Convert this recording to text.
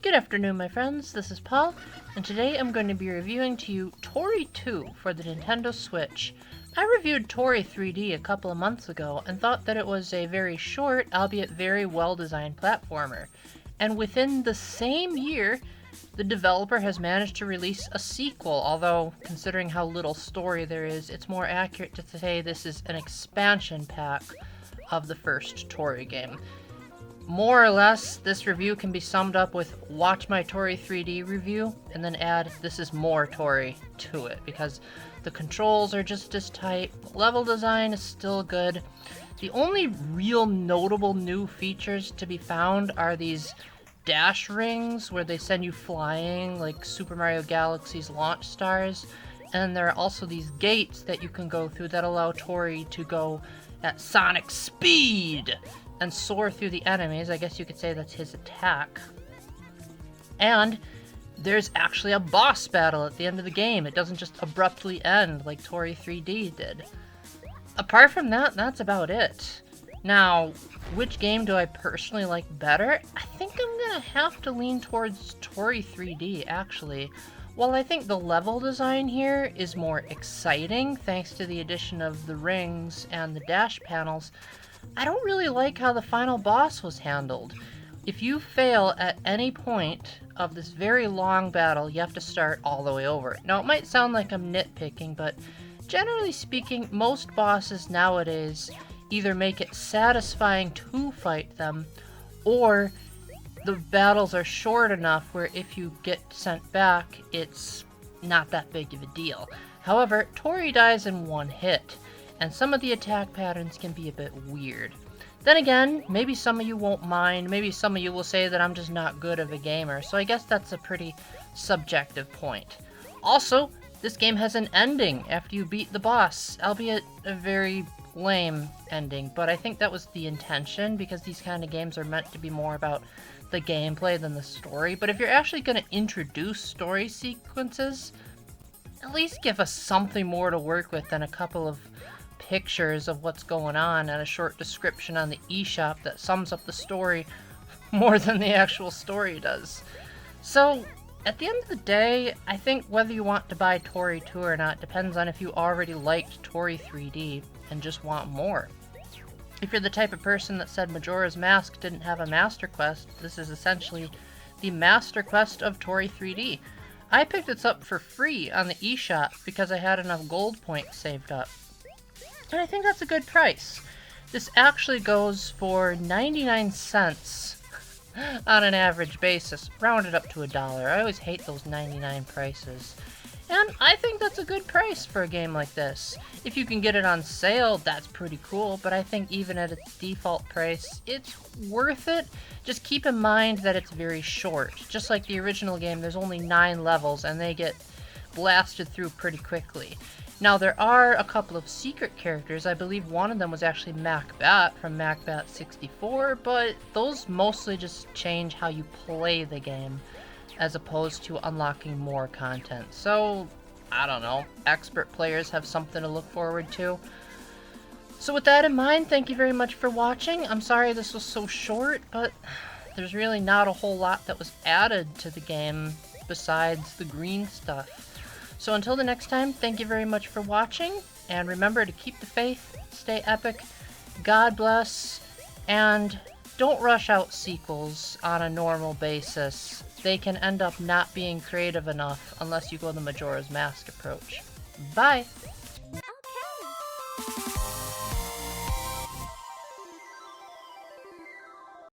Good afternoon, my friends. This is Paul, and today I'm going to be reviewing to you Toree 2 for the Nintendo Switch. I reviewed Toree 3D a couple of months ago and thought that it was a very short, albeit very well-designed platformer. And within the same year, the developer has managed to release a sequel, although considering how little story there is, it's more accurate to say this is an expansion pack of the first Toree game. More or less, this review can be summed up with watch my Toree 3D review, and then add this is more Toree to it, because the controls are just as tight, level design is still good. The only real notable new features to be found are these dash rings where they send you flying like Super Mario Galaxy's launch stars, and there are also these gates that you can go through that allow Toree to go at sonic speed and soar through the enemies. I guess you could say that's his attack. And there's actually a boss battle at the end of the game. It doesn't just abruptly end like Toree 3D did. Apart from that, that's about it. Now, which game do I personally like better? I think I'm gonna have to lean towards Toree 3D, actually. While I think the level design here is more exciting, thanks to the addition of the rings and the dash panels, I don't really like how the final boss was handled. If you fail at any point of this very long battle, you have to start all the way over. Now, it might sound like I'm nitpicking, but generally speaking, most bosses nowadays either make it satisfying to fight them, or the battles are short enough where if you get sent back, it's not that big of a deal. However, Toree dies in one hit, and some of the attack patterns can be a bit weird. Then again, maybe some of you won't mind, maybe some of you will say that I'm just not good of a gamer, so I guess that's a pretty subjective point. Also, this game has an ending after you beat the boss, albeit a very lame ending, but I think that was the intention, because these kind of games are meant to be more about the gameplay than the story. But if you're actually going to introduce story sequences, at least give us something more to work with than a couple of pictures of what's going on and a short description on the eShop that sums up the story more than the actual story does. So, at the end of the day, I think whether you want to buy Toree 2 or not depends on if you already liked Toree 3D and just want more. If you're the type of person that said Majora's Mask didn't have a Master Quest, this is essentially the Master Quest of Toree 3D. I picked this up for free on the eShop because I had enough gold points saved up. And I think that's a good price. This actually goes for 99 cents on an average basis, rounded up to $1. I always hate those 99 prices. And I think that's a good price for a game like this. If you can get it on sale, that's pretty cool, but I think even at its default price, it's worth it. Just keep in mind that it's very short. Just like the original game, there's only 9 levels, and they get blasted through pretty quickly. Now, there are a couple of secret characters. I believe one of them was actually Macbat from Macbat 64, but those mostly just change how you play the game, as opposed to unlocking more content. So, I don't know, expert players have something to look forward to. So with that in mind, thank you very much for watching. I'm sorry this was so short, but there's really not a whole lot that was added to the game besides the green stuff. So until the next time, thank you very much for watching, and remember to keep the faith, stay epic, God bless, and don't rush out sequels on a normal basis. They can end up not being creative enough unless you go the Majora's Mask approach. Bye!